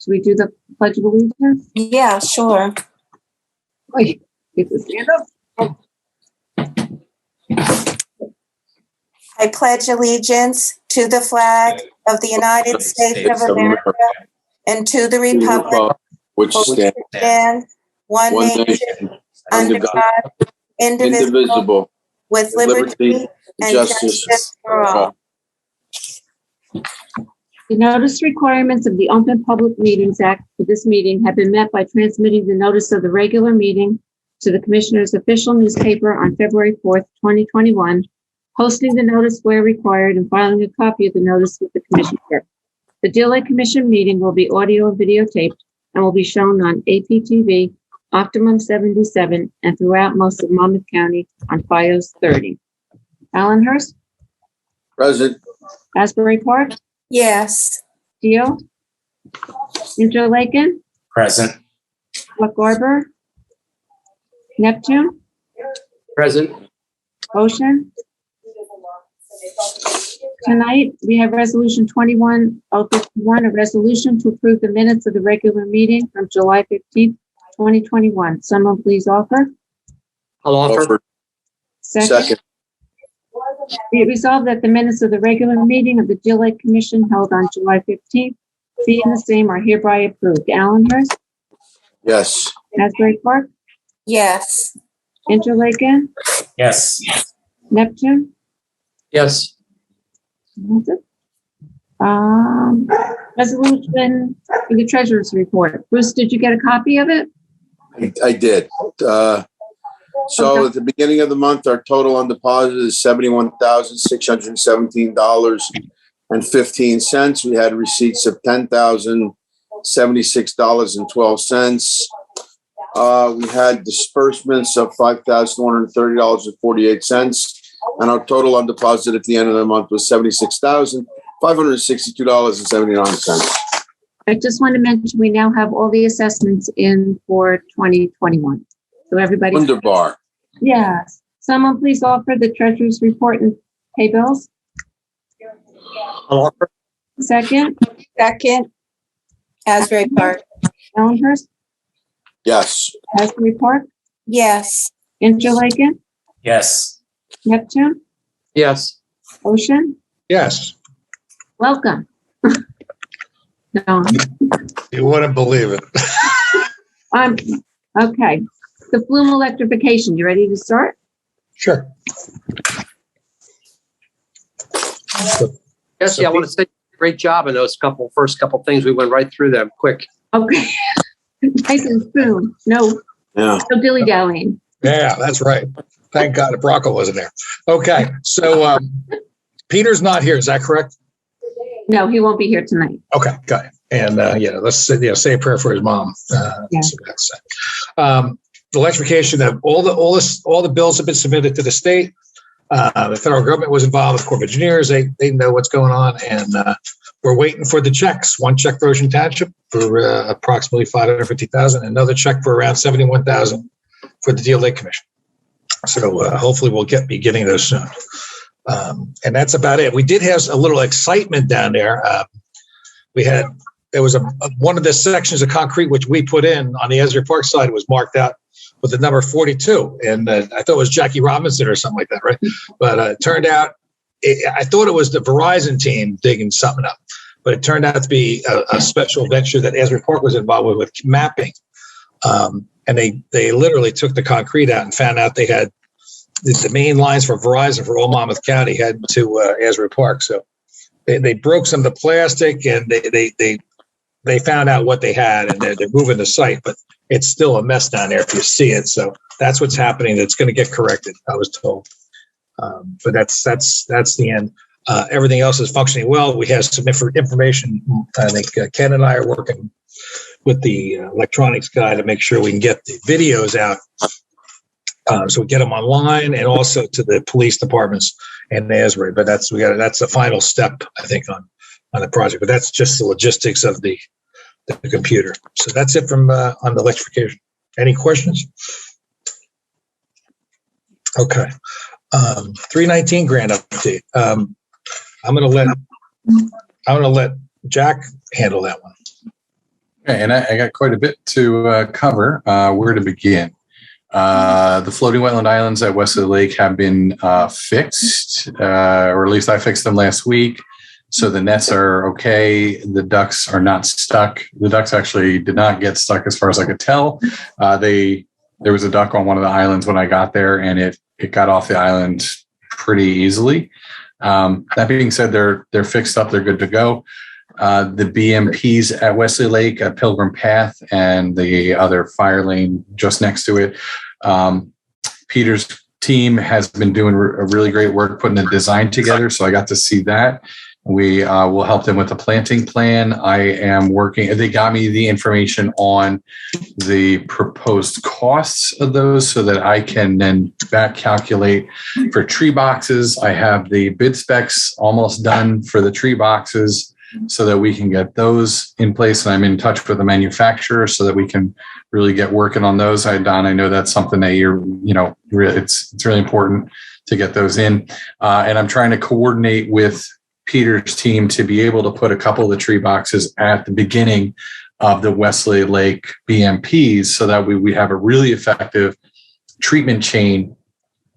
Should we do the Pledge of Allegiance? Yeah, sure. Wait, get the stand up. I pledge allegiance to the flag of the United States of America and to the republic which for which it stands one nation, under God, indivisible, with liberty and justice for all. The notice requirements of the Open Public Meetings Act for this meeting have been met by transmitting the notice of the regular meeting to the Commissioner's official newspaper on February 4th, 2021, posting the notice where required, and filing a copy of the notice with the Commission clerk. The Deal Lake Commission meeting will be audio and videotaped and will be shown on APTV, Optimum 77, and throughout most of Monmouth County on FiOS 30. Allenhurst, Present. Asbury Park, Yes. Deal, Interlaken, Present. Buck Arbor, Neptune, Present. Ocean. Tonight, we have Resolution 21051, a resolution to approve the minutes of the regular meeting from July 15th, 2021. Someone please offer. I'll offer. Offer. Second. Be it resolved that the minutes of the regular meeting of the Deal Lake Commission held on July 15th, being the same, are hereby approved. Allenhurst, Yes. Asbury Park, Yes. Interlaken, Yes. Neptune. Yes. That's it. Resolution for the treasurer's report. Bruce, did you get a copy of it? I did. So at the beginning of the month, our total on deposit is $71,617.15. We had receipts of $10,076.12. We had disbursements of $5,130.48. And our total on deposit at the end of the month was $76,562.79. I just want to mention, we now have all the assessments in for 2021. So everybody. Wunderbar. Yes. Someone please offer the treasurer's report and pay bills. I'll offer. Second, Second. Asbury Park. Elmhurst, Yes. Asbury Park, Yes. Interlaken, Yes. Neptune, Yes. Ocean. Yes, Welcome. No, you wouldn't believe it. okay. The Flume electrification, you ready to start? Sure. Jesse, I want to say great job in those first couple things. We went right through them quick. Okay. Nice and soon. No dilly dallying. Yeah, that's right. Thank God Bronco wasn't there. Okay, so Peter's not here. Is that correct? No, he won't be here tonight. Okay, got it. And let's say a prayer for his mom. Yeah. So that's it. The electrification of all the bills have been submitted to the state. The federal government was involved with Corps of Engineers. They know what's going on, and we're waiting for the checks. One check for Ocean Township for approximately $550,000, another check for around $71,000 for the Deal Lake Commission. So hopefully we'll be getting those soon. And that's about it. We did have a little excitement down there. There was one of the sections of concrete which we put in on the Asbury Park side was marked out with the number 42, and I thought it was Jackie Robinson or something like that, right? But it turned out, I thought it was the Verizon team digging something up, but it turned out to be a special venture that Asbury Park was involved with mapping, and they literally took the concrete out and found out they had the main lines for Verizon for all Monmouth County head to Asbury Park. So they broke some of the plastic, and they found out what they had, and they're moving the site, but it's still a mess down there if you see it. So that's what's happening. That's going to get corrected, I was told. But that's the end. Everything else is functioning well. We have some information. I think Ken and I are working with the electronics guy to make sure we can get the videos out. So we get them online and also to the police departments in Asbury. But that's the final step, I think, on the project. But that's just the logistics of the computer. So that's it from on the electrification. Any questions? Okay. 319 grant update. I'm gonna let Jack handle that one. Okay, and I got quite a bit to cover. Where to begin? The floating wetland islands at Wesley Lake have been fixed, or at least I fixed them last week. So the nets are okay. The ducks are not stuck. The ducks actually did not get stuck as far as I could tell. There was a duck on one of the islands when I got there, and it got off the island pretty easily. That being said, they're fixed up. They're good to go. The BMPs at Wesley Lake, at Pilgrim Path, and the other fire lane just next to it. Peter's team has been doing a really great work putting a design together, so I got to see that. We will help them with the planting plan. I am working. They got me the information on the proposed costs of those so that I can then back calculate for tree boxes. I have the bid specs almost done for the tree boxes so that we can get those in place. And I'm in touch with the manufacturer so that we can really get working on those. Don, I know that's something that it's really important to get those in. And I'm trying to coordinate with Peter's team to be able to put a couple of the tree boxes at the beginning of the Wesley Lake BMPs so that we have a really effective treatment chain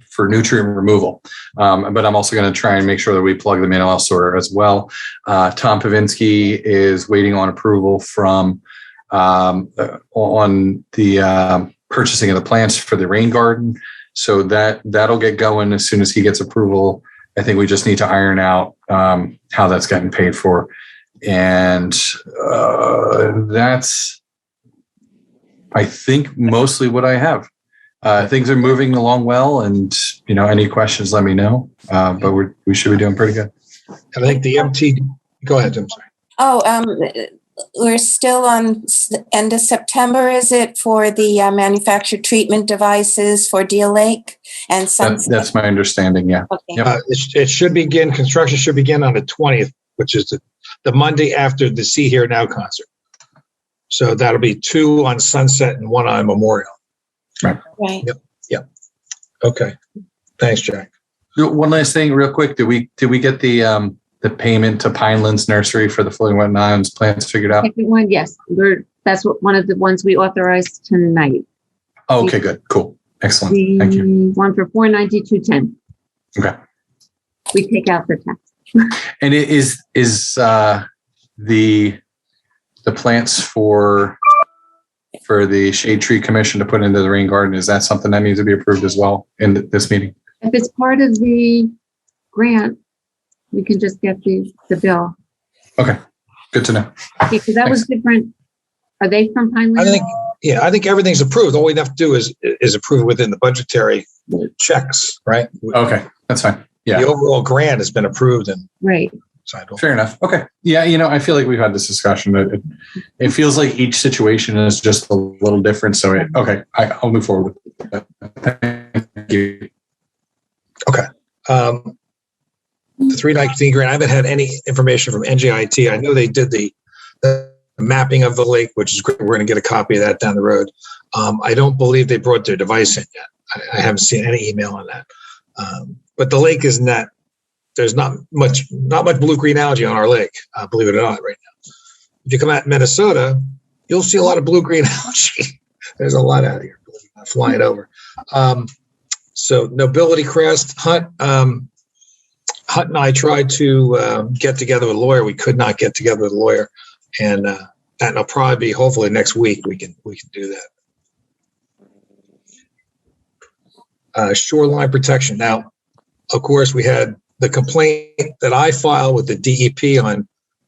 for nutrient removal. But I'm also going to try and make sure that we plug them in elsewhere as well. Tom Pavinsky is waiting on approval from on the purchasing of the plants for the rain garden. So that'll get going as soon as he gets approval. I think we just need to iron out how that's getting paid for. And that's, I think, mostly what I have. Things are moving along well, and any questions, let me know. But we should be doing pretty good. I think the MT. Go ahead, I'm sorry. We're still on end of September, is it, for the manufactured treatment devices for Deal Lake and Sunset? That's my understanding. Yeah. Okay. Yep. It should begin. Construction should begin on the 20th, which is the Monday after the See Here Now concert. So that'll be 2 on Sunset and 1 on Memorial. Right. Yep. Okay. Thanks, Jack. One last thing, real quick. Did we get the payment to Pinelands Nursery for the floating wetland islands plants figured out? Second one, yes. That's one of the ones we authorized tonight. Oh, okay, good. Cool. Excellent. Thank you. One for $492.10. Okay. We take out the tax. And it is the plants for the Shade Tree Commission to put into the rain garden, is that something that needs to be approved as well in this meeting? If it's part of the grant, we can just get the bill. Okay, good to know. Okay, because that was different. Are they from Pineland? I think everything's approved. All we have to do is approve it within the budgetary checks, right? Okay, that's fine. Yeah. The overall grant has been approved and Right. signed off. Fair enough. Okay. Yeah, I feel like we've had this discussion, but it feels like each situation is just a little different. So, I'll move forward with that. Thank you. Okay. The 319 grant, I haven't had any information from NJIT. I know they did the mapping of the lake, which is great. We're going to get a copy of that down the road. I don't believe they brought their device in yet. I haven't seen any email on that. But the lake isn't that. There's not much blue-green algae on our lake, believe it or not, right now. If you come out Minnesota, you'll see a lot of blue-green algae. There's a lot out here flying over. So Nobility Crest, Hunt and I tried to get together with a lawyer. We could not get together with a lawyer, and that'll probably be hopefully next week. We can do that. Shoreline protection. Now, of course, we had the complaint that I filed with the DEP on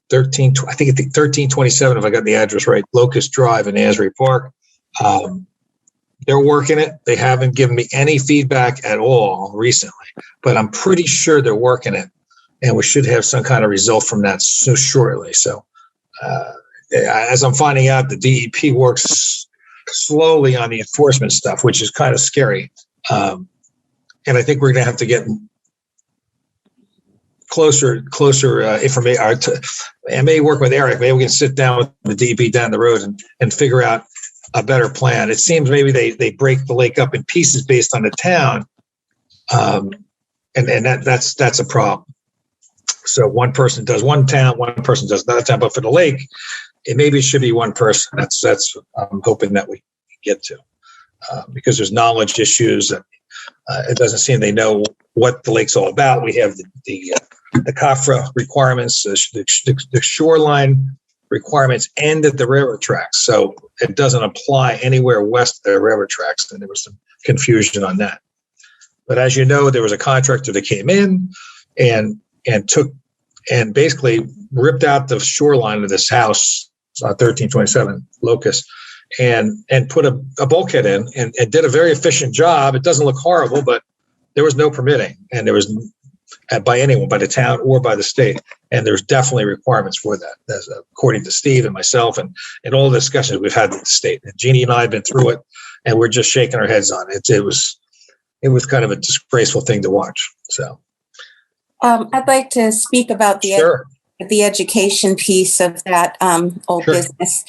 1327, if I got the address right, Locust Drive in Asbury Park. They're working it. They haven't given me any feedback at all recently, but I'm pretty sure they're working it, and we should have some kind of result from that so shortly. So as I'm finding out, the DEP works slowly on the enforcement stuff, which is kind of scary. And I think we're going to have to get closer information. I may work with Eric. Maybe we can sit down with the DEP down the road and figure out a better plan. It seems maybe they break the lake up in pieces based on the town, and that's a problem. So one person does one town, one person does another town. But for the lake, maybe it should be one person. That's I'm hoping that we get to, because there's knowledge issues. And, it doesn't seem they know what the lake's all about. We have the CAFRA requirements, the shoreline requirements end at the railroad tracks. So it doesn't apply anywhere west of the railroad tracks. And there was some confusion on that. But as you know, there was a contractor that came in and basically ripped out the shoreline of this house, 1327 Locust, and put a bulkhead in and did a very efficient job. It doesn't look horrible, but there was no permitting, and there was by anyone, by the town or by the state. And there's definitely requirements for that, according to Steve and myself and all the discussions we've had with the state. And Jeannie and I have been through it, and we're just shaking our heads on it. It was kind of a disgraceful thing to watch. So I'd like to speak about sure. the education piece of that old Sure. business.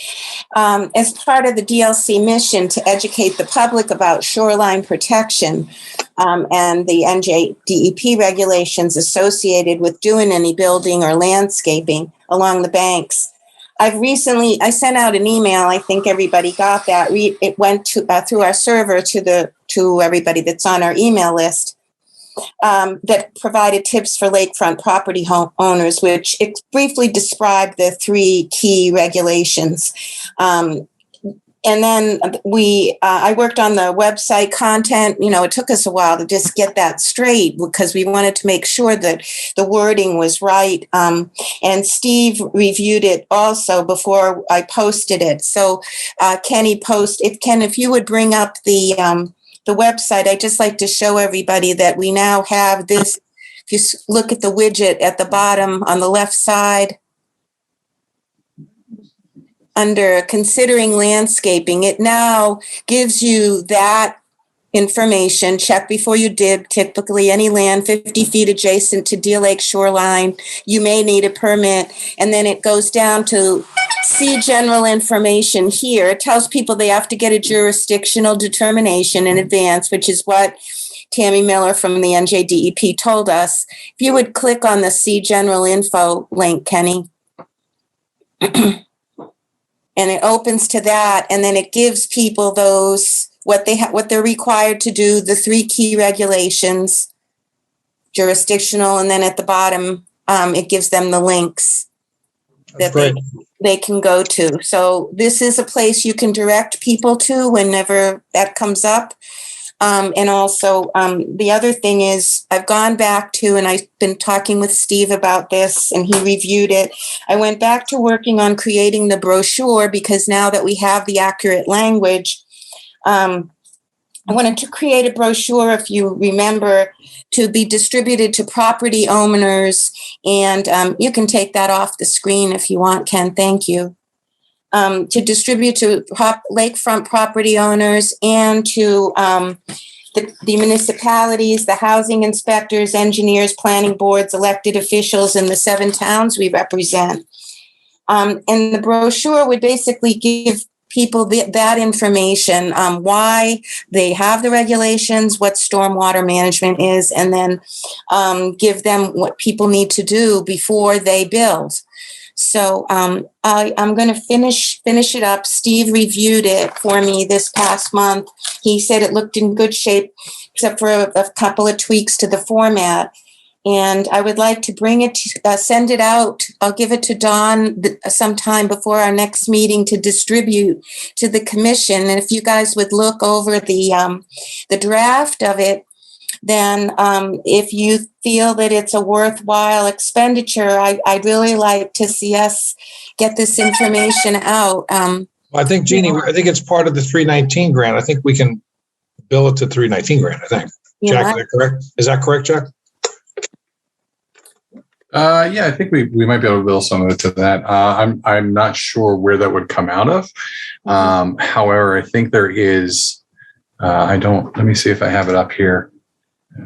As part of the DLC mission to educate the public about shoreline protection and the NJDEP regulations associated with doing any building or landscaping along the banks, I sent out an email. I think everybody got that. It went to through our server to everybody that's on our email list. That provided tips for lakefront property owners, which it briefly described the 3 key regulations. And then I worked on the website content. It took us a while to just get that straight because we wanted to make sure that the wording was right. And Steve reviewed it also before I posted it. So Ken, if you would bring up the website, I'd just like to show everybody that we now have this. If you look at the widget at the bottom on the left side, under considering landscaping, it now gives you that information. Check before you dig. Typically, any land 50 feet adjacent to Deal Lake shoreline, you may need a permit. And then it goes down to see general information here. It tells people they have to get a jurisdictional determination in advance, which is what Tammy Miller from the NJDEP told us. If you would click on the see general info link, Kenny. And it opens to that, and then it gives people those what they're required to do, the 3 key regulations, jurisdictional, and then at the bottom it gives them the links that they can go to. So this is a place you can direct people to whenever that comes up. And also the other thing is I've gone back to, and I've been talking with Steve about this and he reviewed it. I went back to working on creating the brochure because now that we have the accurate language, I wanted to create a brochure, if you remember, to be distributed to property owners. And you can take that off the screen if you want, Ken. Thank you. To distribute to lakefront property owners and to the municipalities, the housing inspectors, engineers, planning boards, elected officials in the 7 towns we represent. And the brochure would basically give people that information, why they have the regulations, what stormwater management is, and then give them what people need to do before they build. So I'm going to finish it up. Steve reviewed it for me this past month. He said it looked in good shape, except for a couple of tweaks to the format. And I would like to bring it, send it out. I'll give it to Dawn sometime before our next meeting to distribute to the commission. And if you guys would look over the draft of it, then if you feel that it's a worthwhile expenditure, I'd really like to see us get this information out. I think, Jeannie, I think it's part of the 319 grant. I think we can bill it to 319 grant, I think. Yeah. Jack, is that correct? Is that correct, Jack? Yeah, I think we might be able to bill some of it to that. I'm not sure where that would come out of. However, I think there is, let me see if I have it up here.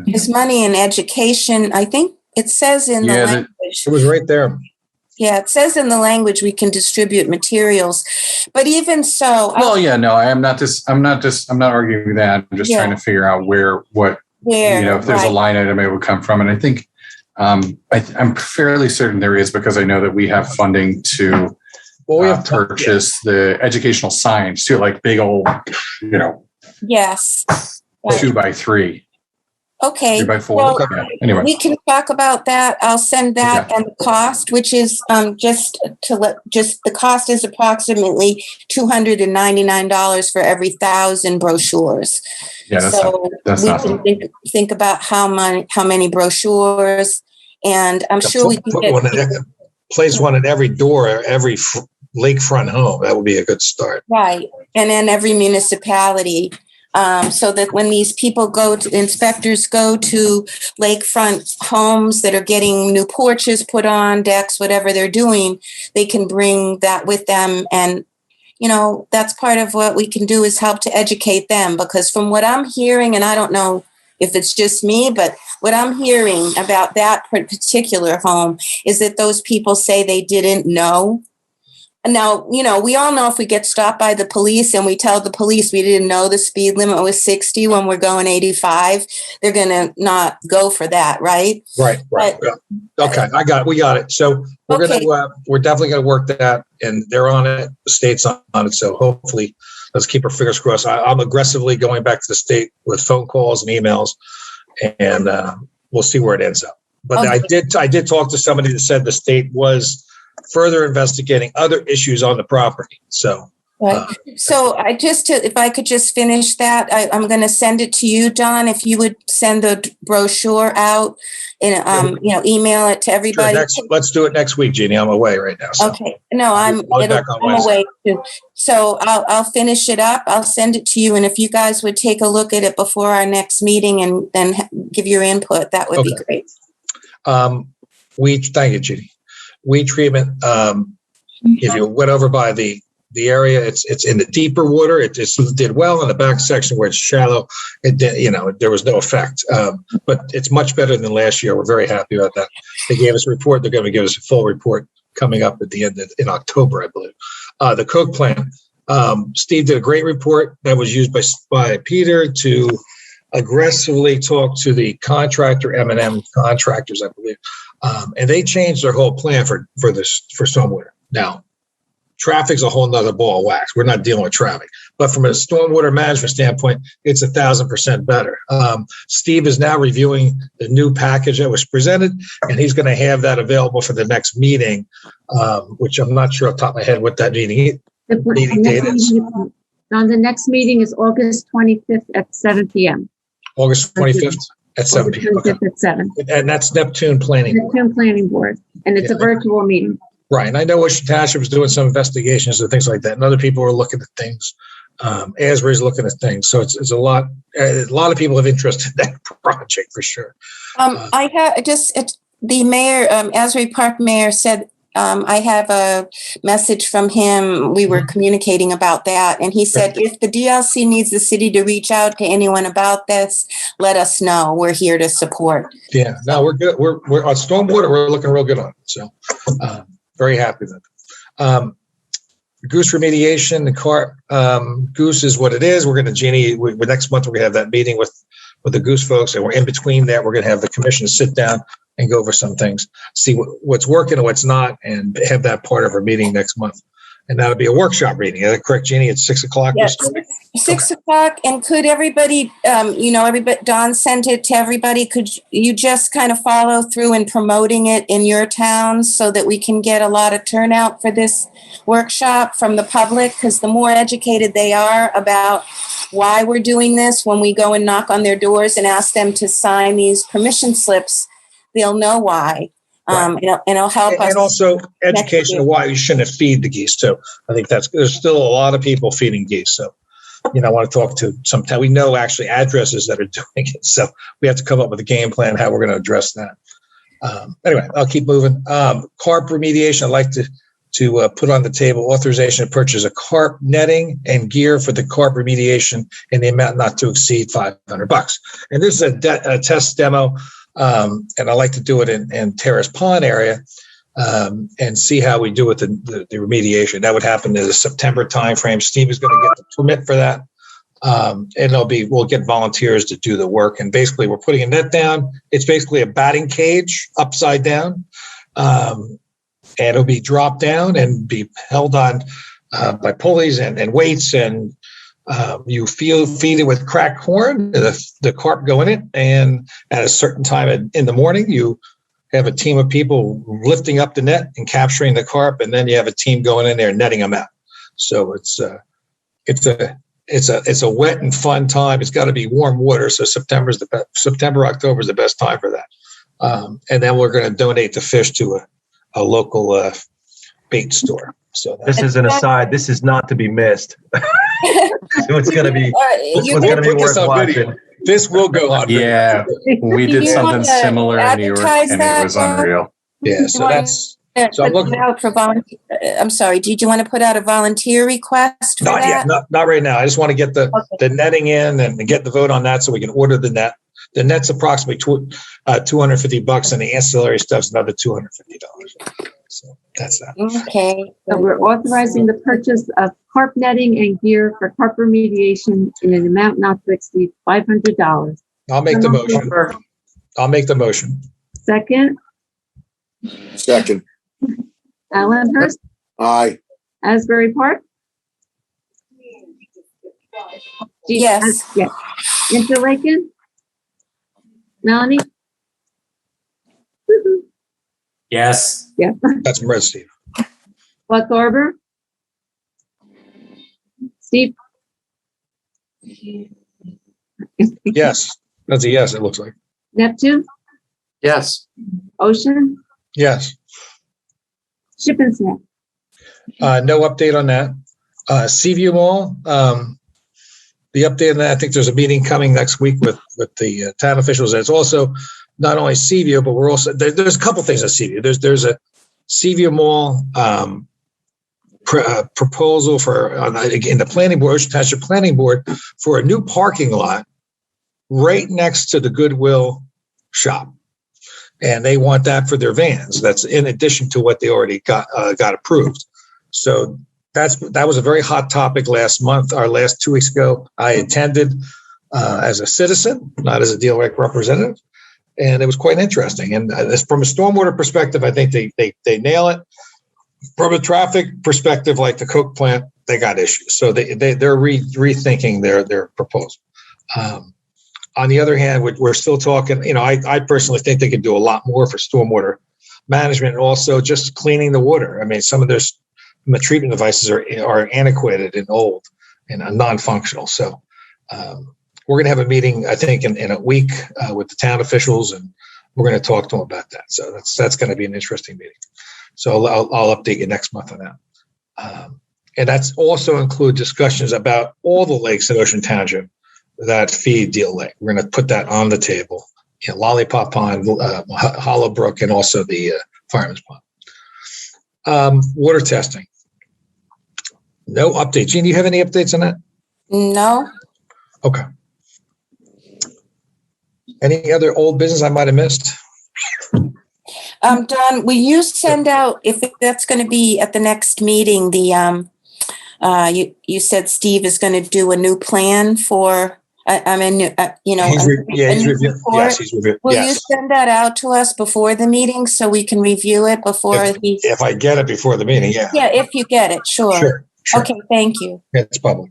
There's money in education. I think it says in the language. It was right there. Yeah, it says in the language we can distribute materials, but even so. Well, yeah, no, I'm not arguing that. I'm just trying to figure out where if there's a line item it would come from. And I think I'm fairly certain there is, because I know that we have funding to Well, we have purchase the educational signs too, like big old, Yes. Right. 2x3, Okay. 3x4. Well, Yeah. Anyway, we can talk about that. I'll send that Okay. and the cost, which is the cost is approximately $299 for every 1,000 brochures. yeah, that's we not can think about how many brochures, and I'm sure we can place one at every door, every lakefront home. That would be a good start. Right. And then every municipality, so that when these people inspectors go to lakefront homes that are getting new porches put on, decks, whatever they're doing, they can bring that with them. And, that's part of what we can do is help to educate them, because from what I'm hearing, and I don't know if it's just me, but what I'm hearing about that particular home is that those people say they didn't know. Now, we all know if we get stopped by the police and we tell the police we didn't know the speed limit was 60 when we're going 85, they're going to not go for that, right? Right. But, yeah. Okay, we got it. So we're we're definitely going to work that, and they're on it. The state's on it. So hopefully, let's keep our fingers crossed. I'm aggressively going back to the state with phone calls and emails, and we'll see where it ends up. But Okay. I did talk to somebody that said the state was further investigating other issues on the property. So, right. So if I could just finish that, I'm going to send it to you, Don. If you would send the brochure out and, email it to everybody. Sure, let's do it next week, Jeannie. I'm away right now. So. Okay. No, I'm back on Wednesday. away too. So I'll finish it up. I'll send it to you. And if you guys would take a look at it before our next meeting and then give your input, that would be great. Thank you, Jeannie. Weed treatment. If you went over by the area, it's in the deeper water. It just did well in the back section where it's shallow. It did, there was no effect. But it's much better than last year. We're very happy about that. They gave us a report. They're going to give us a full report coming up at the end in October, I believe. The Coke plant. Steve did a great report that was used by Peter to aggressively talk to the contractor, M&M contractors, I believe. And they changed their whole plan for stormwater. Now, traffic's a whole nother ball of wax. We're not dealing with traffic, but from a stormwater management standpoint, it's 1,000% better. Steve is now reviewing the new package that was presented, and he's going to have that available for the next meeting, which I'm not sure off the top of my head what that meeting date is. The next meeting is August 25th at 7 p.m. August 25th at 7 p.m. Okay. At 7. And that's Neptune Planning. Neptune Planning Board. And it's a virtual meeting. Right. And I know Ocean Township is doing some investigations and things like that. And other people are looking at things. Asbury's looking at things. So it's a lot of people have interest in that project for sure. I have the mayor, Asbury Park mayor said, I have a message from him. We were communicating about that. And he said, if the DLC needs the city to reach out to anyone about this, let us know. We're here to support. Yeah, no, we're good. We're on stormwater. We're looking real good on it. So very happy with it. Goose remediation, the carp, goose is what it is. We're going to, Jeannie, next month, we're going to have that meeting with the goose folks. And we're in between that. We're going to have the commission sit down and go over some things, see what's working and what's not, and have that part of our meeting next month. And that'll be a workshop meeting. Is that correct, Jeannie? It's 6 o'clock? Yes, 6 o'clock. And could everybody, Don sent it to everybody. Could you just kind of follow through in promoting it in your towns so that we can get a lot of turnout for this workshop from the public? Because the more educated they are about why we're doing this, when we go and knock on their doors and ask them to sign these permission slips, they'll know why. And it'll help us. And also education of why you shouldn't feed the geese too. I think there's still a lot of people feeding geese. So, I want to talk to some town. We know actually addresses that are doing it. So we have to come up with a game plan how we're going to address that. Anyway, I'll keep moving. Carp remediation. I'd like to put on the table authorization to purchase a carp netting and gear for the carp remediation in the amount not to exceed $500. And this is a test demo. And I like to do it in Terrace Pond area and see how we do with the remediation. That would happen in the September timeframe. Steve is going to get the permit for that. And we'll get volunteers to do the work. And basically we're putting a net down. It's basically a batting cage upside down. and it'll be dropped down and be held on by pulleys and weights, and you feed it with cracked corn, the carp go in it, and at a certain time in the morning, you have a team of people lifting up the net and capturing the carp, and then you have a team going in there and netting them out. So it's a wet and fun time. It's got to be warm water, so September, October is the best time for that. And then we're going to donate the fish to a local bait store. So This is an aside. This is not to be missed. So it's going to be, this one's going to be Put this worth on video. watching. This will go on. Yeah, we Do did you something wanna similar in New York, advertise and it that, was John? unreal. Yeah, so that's. So I'm Put looking. it out for volunteer. I'm sorry. Did you want to put out a volunteer request for Not that? yet, not right now. I just want to get the netting in and get the vote on that so we can order the net. The net's approximately $250, and the ancillary stuff's another $250. So that's that. Okay. So we're authorizing the purchase of carp netting and gear for carp remediation in an amount not to exceed $500. I'll make the motion. I'll make the motion. Second, Second. Allenhurst, Aye. Asbury Park. Yes. Yes. Interlaken. Melanie. Woo-hoo. Yes. That's from Red Steve. Buck Arbor. Steve. Yes, that's a yes, it looks like. Neptune. Yes. Ocean. Yes. Ship and Snack. No update on that. Seaview Mall, the update on that, I think there's a meeting coming next week with the town officials. It's also not only Seaview, but we're also, there's a couple things at Seaview. There's a Seaview Mall proposal for, in the planning board, Ocean Township Planning Board, for a new parking lot right next to the Goodwill shop. And they want that for their vans. That's in addition to what they already got approved. So that was a very hot topic last 2 weeks ago. I attended as a citizen, not as a deal reg representative, and it was quite interesting. And from a stormwater perspective, I think they nail it. From a traffic perspective, like the Coke plant, they got issues. So they're rethinking their proposal. On the other hand, we're still talking, I personally think they could do a lot more for stormwater management and also just cleaning the water. I mean, some of their treatment devices are antiquated and old and non-functional. So we're going to have a meeting, I think, in a week with the town officials, and we're going to talk to them about that. So that's going to be an interesting meeting. So I'll update you next month on that. And that's also include discussions about all the lakes in Ocean Township that feed Deal Lake. We're going to put that on the table. Lollipop Pond, Hollow Brook, and also the Fireman's Pond. Water testing. No update. Gene, do you have any updates on that? No. Okay. Any other old business I might have missed? Don, will you send out, if that's going to be at the next meeting, the you said Steve is going to do a new plan for. He's reviewing. Yes, he's reviewing. Will you Yes. send that out to us before the meeting so we can review it before he? If I get it before the meeting, yeah. Yeah, if you get it, sure. Sure. Okay, thank you. It's public.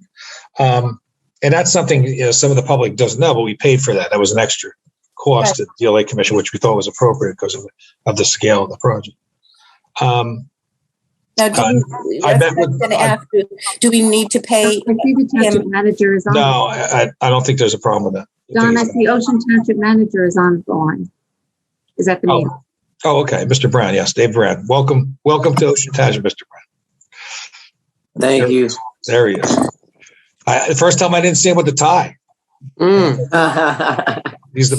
And that's something some of the public doesn't know, but we paid for that. That was an extra cost to the DLA Commission, which we thought was appropriate because of the scale of the project. Now, do we need to pay? I see the township manager is on. No, I don't think there's a problem with that. Don, I see Ocean Township manager is on the line. Is that the meeting? Oh, okay. Mr. Brown. Yes, Dave Brown. Welcome to Ocean Township, Mr. Brown. Thank you. There he is. The first time I didn't see him with the tie. He's the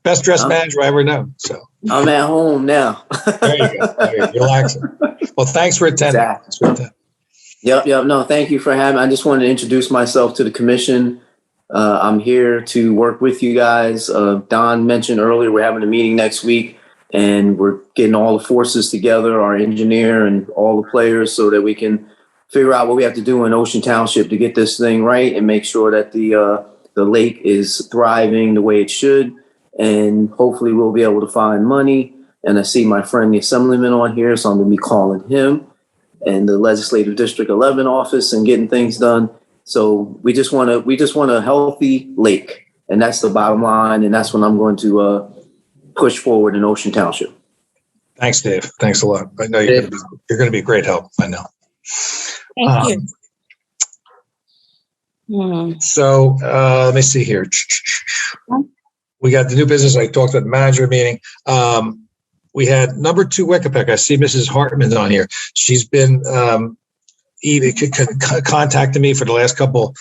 best dressed manager I ever know. So I'm at home now. there you go. Relaxing. Well, thanks for attending. Exactly. Yep. No, thank you for having me. I just wanted to introduce myself to the commission. I'm here to work with you guys. Don mentioned earlier we're having a meeting next week, and we're getting all the forces together, our engineer and all the players, so that we can figure out what we have to do in Ocean Township to get this thing right and make sure that the lake is thriving the way it should. And hopefully we'll be able to find money And I see my friend, the Assemblyman, on here, so I'm going to be calling him and the Legislative District 11 office and getting things done. So we just want a healthy lake, and that's the bottom line, and that's what I'm going to push forward in Ocean Township. Thanks, Dave. Thanks a lot. I know you're going to be a great help. I know. Thank you. So let me see here. We got the new business. I talked about the manager meeting. We had number 2 Wickapec. I see Mrs. Hartman's on here. She's been contacting me for the last couple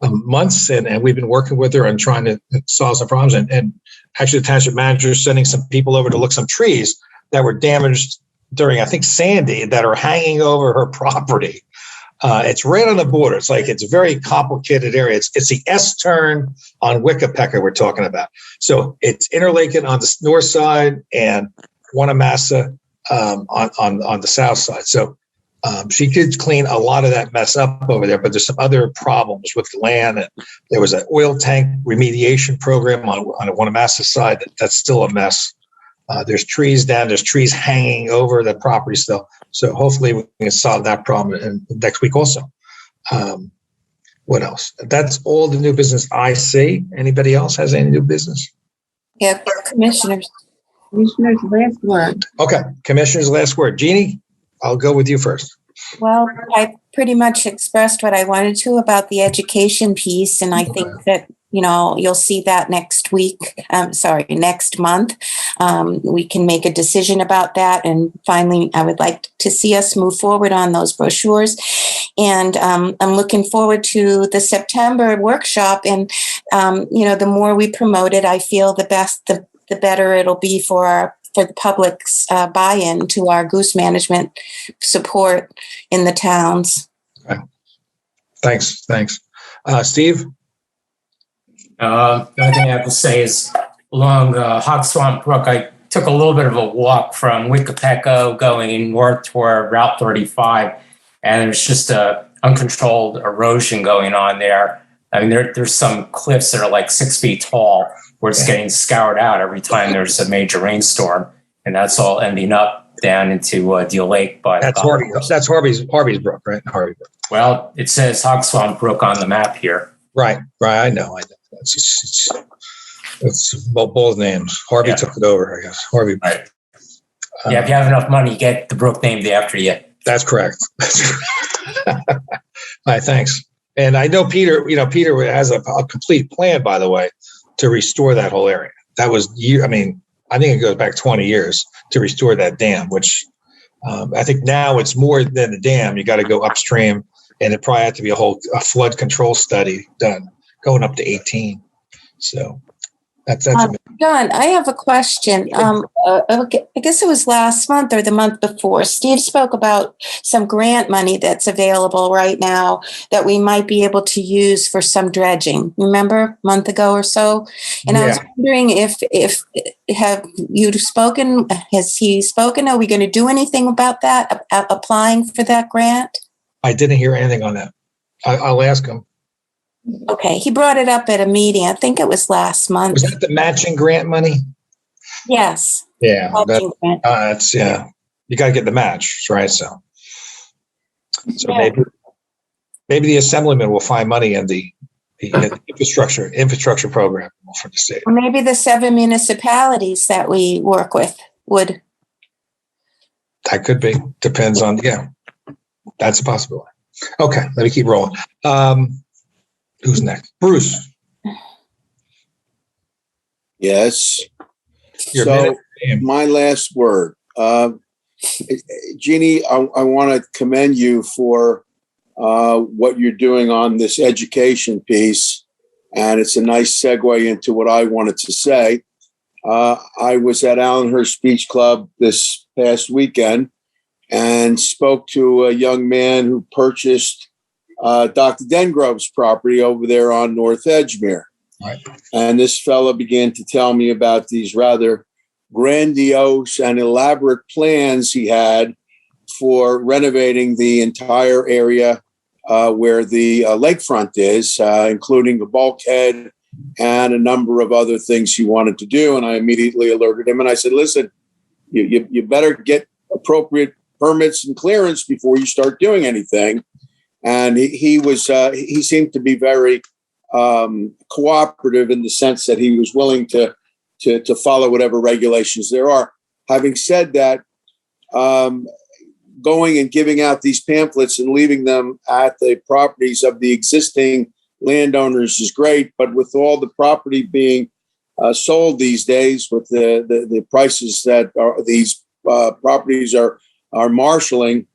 months, and we've been working with her and trying to solve some problems. And actually, the township manager is sending some people over to look some trees that were damaged during, I think, Sandy, that are hanging over her property. It's right on the border. It's a very complicated area. It's the S-turn on Wickapecker we're talking about. So it's Interlaken on the north side and Wanamassa on the south side. So she did clean a lot of that mess up over there, but there's some other problems with the land. And there was an oil tank remediation program on the Wanamassa side that's still a mess. There's trees down. There's trees hanging over the property still. So hopefully we can solve that problem in next week also. What else? That's all the new business I see. Anybody else has any new business? Yeah, commissioners. Commissioner's last word. Okay, commissioner's last word. Jeannie, I'll go with you first. Well, I pretty much expressed what I wanted to about the education piece, and I think that, you'll see that next month. We can make a decision about that, and finally, I would like to see us move forward on those brochures. And I'm looking forward to the September workshop, and the more we promote it, I feel the better it'll be for the public's buy-in to our goose management support in the towns. Okay. Thanks. Steve? The only thing I have to say is along Hog Swamp Brook, I took a little bit of a walk from Wickapecco going north toward Route 35, and there's just a uncontrolled erosion going on there. I mean, there's some cliffs that are like 6 feet tall where it's getting scoured out every time there's a major rainstorm, and that's all ending up down into Deal Lake. That's Harvey's Brook, right? Harvey Brook. Well, it says Hog Swamp Brook on the map here. Right. I know. It's both names. Harvey took it over, I guess. Harvey. Right. If you have enough money, get the brook named after you. That's correct. All right, thanks. And I know Peter has a complete plan, by the way, to restore that whole area. That was I think it goes back 20 years to restore that dam, which I think now it's more than the dam. You got to go upstream, and it probably had to be a flood control study done going up to 18. So that's John, I have a question. I guess it was last month or the month before. Steve spoke about some grant money that's available right now that we might be able to use for some dredging. Remember, a month ago or so? And I was wondering if have you spoken? Has he spoken? Are we going to do anything about that? Applying for that grant? I didn't hear anything on that. I'll ask him. Okay, he brought it up at a meeting. I think it was last month. Was that the matching grant money? Yes. Yeah, that's you got to get the match, right? So maybe the Assemblyman will find money in the infrastructure program for the state. Or maybe the 7 municipalities that we work with would. That could be. Depends on that's a possibility. Okay, let me keep rolling. Who's next? Bruce. Yes. So my last word, Jeannie, I want to commend you for what you're doing on this education piece. And it's a nice segue into what I wanted to say. I was at Allenhurst Beach Club this past weekend and spoke to a young man who purchased Dr. Dengrove's property over there on North Edgemere. Right. And this fellow began to tell me about these rather grandiose and elaborate plans he had for renovating the entire area where the lakefront is, including the bulkhead and a number of other things he wanted to do. And I immediately alerted him and I said, listen, you better get appropriate permits and clearance before you start doing anything. And he seemed to be very cooperative in the sense that he was willing to follow whatever regulations there are. Having said that, going and giving out these pamphlets and leaving them at the properties of the existing landowners is great, but with all the property being sold these days, with the prices that these properties are marshaling,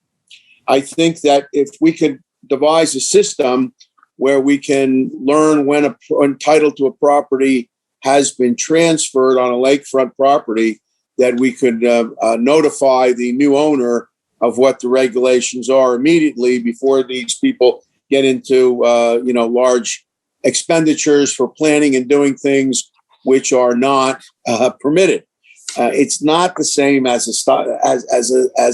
I think that if we could devise a system where we can learn when title to a property has been transferred on a lakefront property, that we could notify the new owner of what the regulations are immediately before these people get into large expenditures for planning and doing things which are not permitted. It's not the same as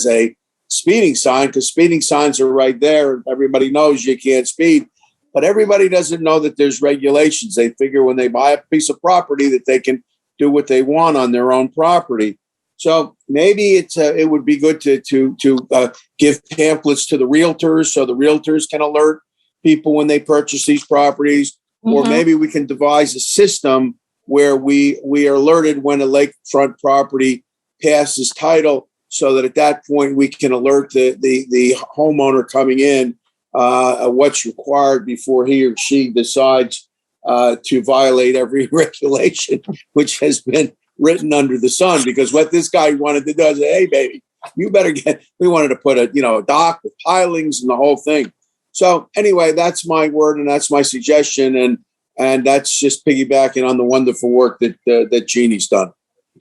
a speeding sign, because speeding signs are right there. Everybody knows you can't speed, but everybody doesn't know that there's regulations. They figure when they buy a piece of property that they can do what they want on their own property. So maybe it would be good to give pamphlets to the realtors so the realtors can alert people when they purchase these properties, or maybe we can devise a system where we are alerted when a lakefront property passes title, so that at that point we can alert the homeowner coming in what's required before he or she decides to violate every regulation which has been written under the sun. Because what this guy wanted to do is say, hey, baby, you better we wanted to put a dock with pilings and the whole thing. So anyway, that's my word and that's my suggestion. And that's just piggybacking on the wonderful work that Jeannie's done.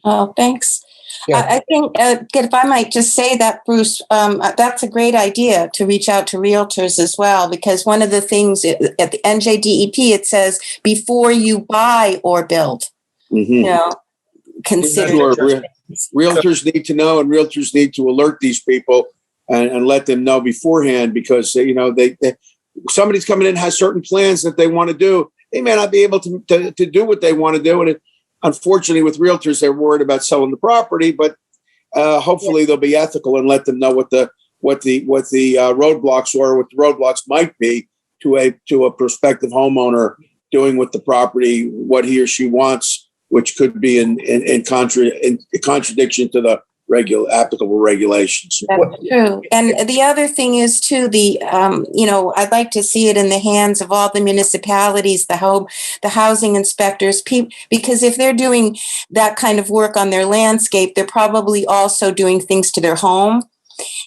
Oh, thanks. Yeah. I think if I might just say that, Bruce, that's a great idea to reach out to realtors as well, because one of the things at the NJDEP, it says before you buy or build, consider. Sure. Realtors need to know, and realtors need to alert these people and let them know beforehand, because somebody's coming in, has certain plans that they want to do. They may not be able to do what they want to do, and unfortunately, with realtors, they're worried about selling the property. But hopefully, they'll be ethical and let them know what the roadblocks are, what the roadblocks might be to a prospective homeowner doing with the property what he or she wants, which could be in contradiction to the applicable regulations. That's true. And the other thing is too, I'd like to see it in the hands of all the municipalities, the housing inspectors, because if they're doing that kind of work on their landscape, they're probably also doing things to their home.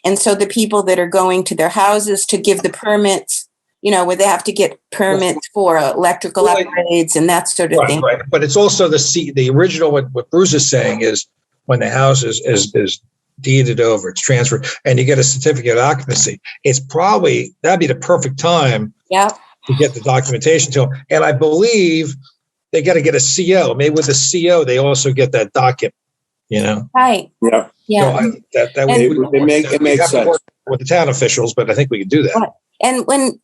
And so the people that are going to their houses to give the permits, where they have to get permits for electrical upgrades and that sort of thing. Right. But it's also the original, what Bruce is saying is, when the house is deeded over, it's transferred, and you get a certificate of occupancy, that'd be the perfect time to get the documentation to them. And I believe they got to get a CO. Maybe with a CO, they also get that document, Right. Yeah. Yeah. So it makes sense with the town officials, but I think we can do that. And when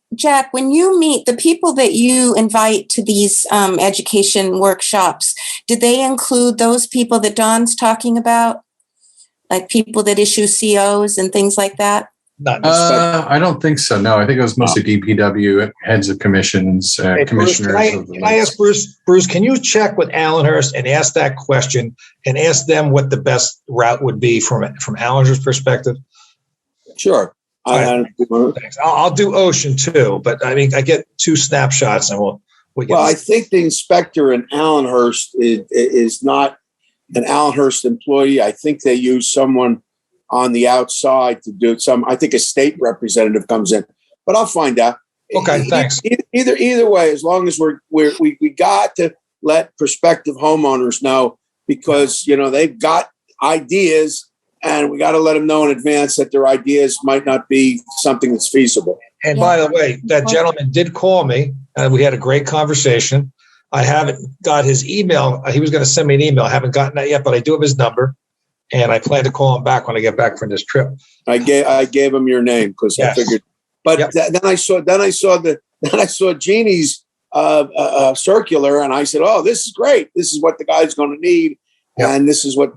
you meet the people that you invite to these education workshops, do they include those people that Don's talking about? Like people that issue COs and things like that? I don't think so. No, I think it was mostly DPW, heads of commissions, commissioners. Bruce, can I ask Bruce, can you check with Allenhurst and ask that question and ask them what the best route would be from Allenhurst's perspective? Sure. Thanks. I'll do Ocean too, but I mean, I get two snapshots and I think the inspector in Allenhurst is not an Allenhurst employee. I think they use someone on the outside to do I think a state representative comes in, but I'll find out. Okay, thanks. Either way, as long as we got to let prospective homeowners know, because they've got ideas. And we got to let them know in advance that their ideas might not be something that's feasible. And by the way, that gentleman did call me, and we had a great conversation. I haven't got his email. He was going to send me an email. I haven't gotten that yet, but I do have his number, and I plan to call him back when I get back from this trip. I gave him your name because I figured. But then I saw Jeannie's circular, and I said, "Oh, this is great. This is what the guy's going to need." And this is what,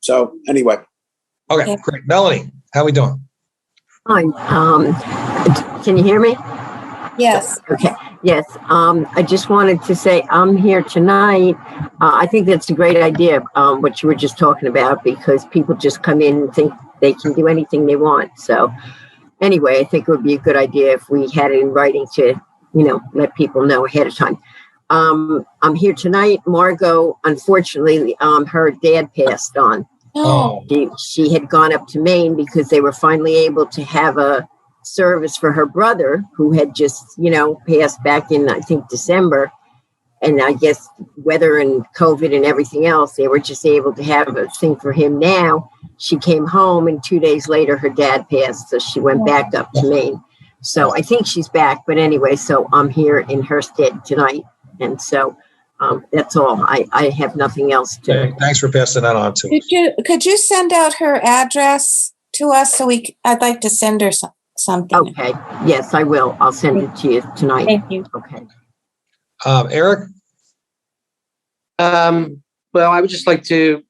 so anyway, Okay, great. Melanie, how we doing? Fine. Can you hear me? Yes. Okay. Yes. I just wanted to say I'm here tonight. I think that's a great idea, what you were just talking about, because people just come in and think they can do anything they want. So anyway, I think it would be a good idea if we had it in writing to, let people know ahead of time. I'm here tonight. Margot, unfortunately, her dad passed on. Oh, She had gone up to Maine because they were finally able to have a service for her brother who had just, passed back in, I think, December. And I guess weather and COVID and everything else, they were just able to have a thing for him now. She came home and 2 days later, her dad passed. So she went back up to Maine. So I think she's back. But anyway, so I'm here in her stead tonight. And so that's all. I have nothing else to. okay. Thanks for passing that on to us. Could you send out her address to us I'd like to send her something. Okay. Yes, I will. I'll send it to you tonight. Thank you. Okay. Eric? Well, I would just like to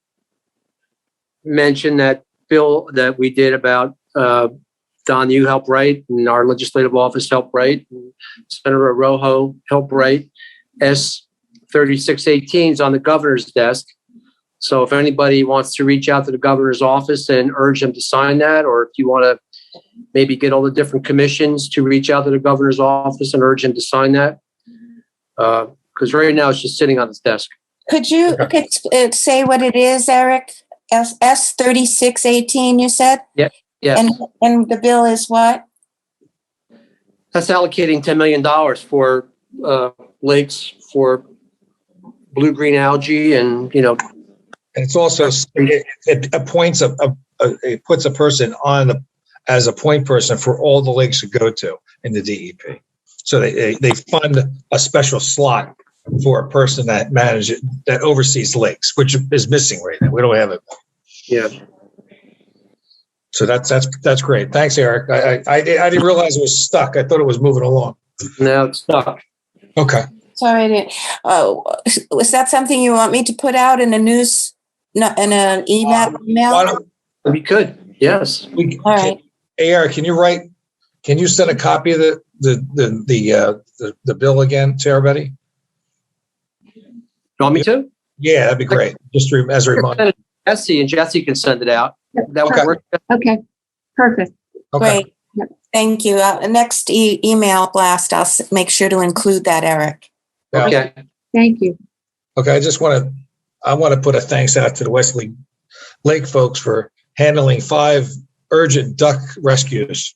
mention that bill that we did about Don, you helped write, and our legislative office helped write, and Senator Rojo helped write. S3618 is on the governor's desk. So if anybody wants to reach out to the governor's office and urge them to sign that, or if you want to maybe get all the different commissions to reach out to the governor's office and urge him to sign that, because right now it's just sitting on his desk. Could you say what it is, Eric? S3618, you said? Yes. And the bill is what? That's allocating $10 million for lakes for blue-green algae, and And it's also, it appoints it puts a person on as a point person for all the lakes to go to in the DEP. So they fund a special slot for a person that oversees lakes, which is missing right now. We don't have it. yeah. So that's great. Thanks, Eric. I didn't realize it was stuck. I thought it was moving along. Now it's stuck. Okay. Sorry, was that something you want me to put out in a news, in an email? We could, yes. All right. Hey, Eric, can you send a copy of the bill again to everybody? You want me to? Yeah, that'd be great. Just as a reminder. Jesse, and Jesse can send it out. That would work. Okay, perfect. Okay. Great. Thank you. Next email blast, I'll make sure to include that, Eric. Yeah. Okay. Thank you. Okay. I want to put a thanks out to the Wesley Lake folks for handling 5 urgent duck rescues.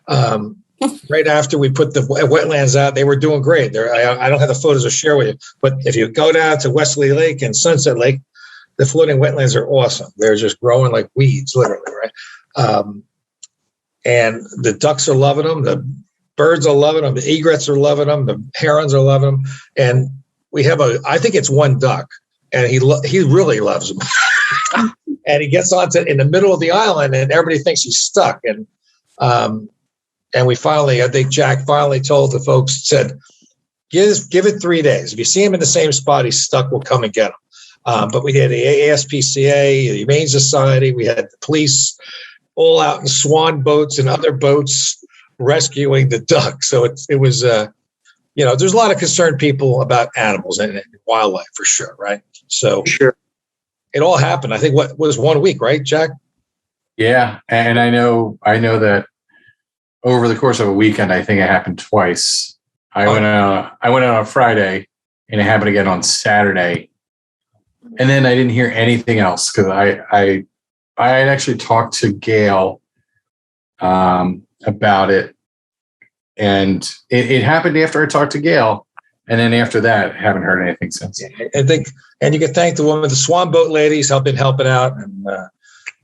Right after we put the wetlands out, they were doing great. I don't have the photos to share with you, but if you go down to Wesley Lake and Sunset Lake, the floating wetlands are awesome. They're just growing like weeds, literally, right? And the ducks are loving them. The birds are loving them. The egrets are loving them. The herons are loving them. And we have I think it's one duck, and he really loves them. And he gets in the middle of the island, and everybody thinks he's stuck. And we finally, I think Jack finally told the folks, said, give it 3 days. If you see him in the same spot, he's stuck, we'll come and get him. But we had the ASPCA, the Humane Society, we had the police all out in swan boats and other boats rescuing the duck. So it was, there's a lot of concerned people about animals and wildlife for sure, right? So Sure. It all happened. I think what was 1 week, right, Jack? Yeah, and I know that over the course of a weekend, I think it happened twice. I went out on Friday, and it happened again on Saturday, and then I didn't hear anything else because I had actually talked to Gail about it, and it happened after I talked to Gail, and then after that, I haven't heard anything since. I think, and you can thank the woman, the swan boat ladies, helping out, and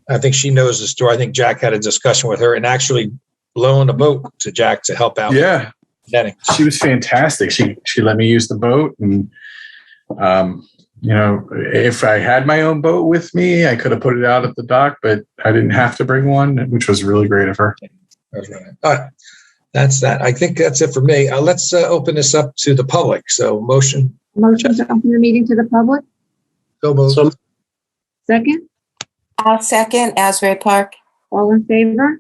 I think she knows the story. I think Jack had a discussion with her and actually loaned a boat to Jack to help out. Yeah, netting. She was fantastic. She let me use the boat, and if I had my own boat with me, I could have put it out at the dock, but I didn't have to bring one, which was really great of her. That's right. All right. That's that. I think that's it for me. Let's open this up to the public. So motion. Motion to open the meeting to the public. Go move. So Second. I'll second Asbury Park. All in favor?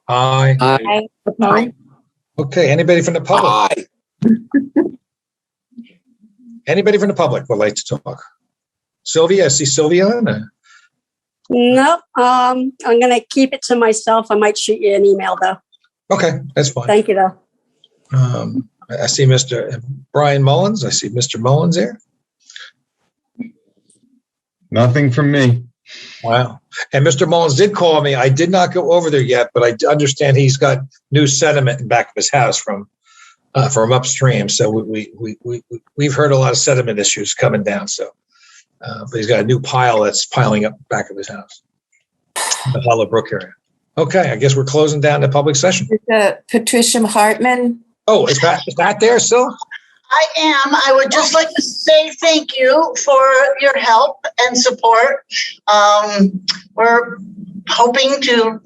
Aye. Aye. Opposed? Okay, anybody from the public? Aye. Anybody from the public would like to talk? Sylvia, I see Sylvia on. No, I'm going to keep it to myself. I might shoot you an email, though. Okay, that's fine. Thank you, though. I see Mr. Brian Mullins. I see Mr. Mullins there. Nothing from me. Wow. And Mr. Mullins did call me. I did not go over there yet, but I understand he's got new sediment in back of his house from upstream. So we've heard a lot of sediment issues coming down. So, but he's got a new pile that's piling up back of his house, the Hollow Brook area. Okay, I guess we're closing down the public session. Patricia Hartman. Oh, is that there still? I am. I would just like to say thank you for your help and support. We're hoping to,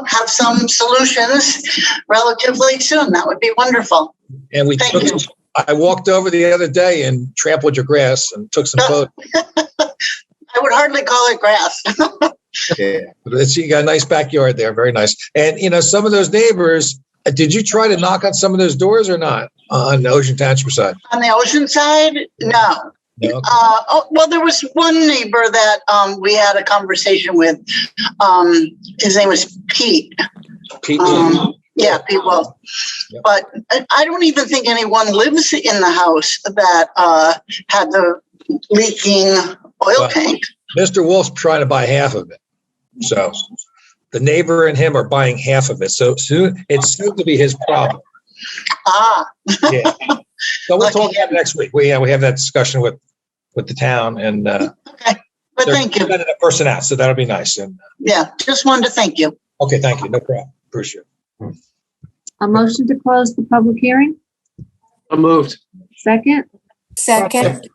have some solutions relatively soon. That would be wonderful. And I walked over the other day and trampled your grass and took some photos. I would hardly call it grass. Yeah, but you got a nice backyard there. Very nice. And, some of those neighbors, did you try to knock on some of those doors or not on the Ocean Township side? On the Ocean side, no. No. Well, there was one neighbor that we had a conversation with. His name was Pete. Pete. Yeah, Pete Wolf. Yep. But I don't even think anyone lives in the house that had the leaking oil tank. Mr. Wolf's trying to buy half of it. So the neighbor and him are buying half of it. So it's soon to be his problem. Yeah. So we'll talk about it next week. We have that discussion with the town and okay. But thank you. They're a person out, so that'll be nice. And yeah, just wanted to thank you. Okay, thank you. No problem. Appreciate it. A motion to close the public hearing? So moved. Second? Second.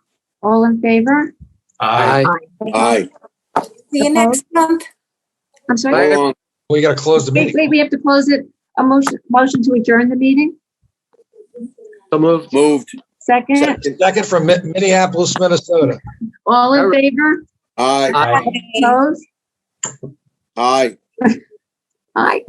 All in favor? Aye. Aye. See you next month. I'm sorry? So long. We got to close the meeting. Wait, we have to close it. A motion to adjourn the meeting? So moved. Moved. Second? Second from Minneapolis, Minnesota. All in favor? Aye. Aye. Opposed? Aye. Aye.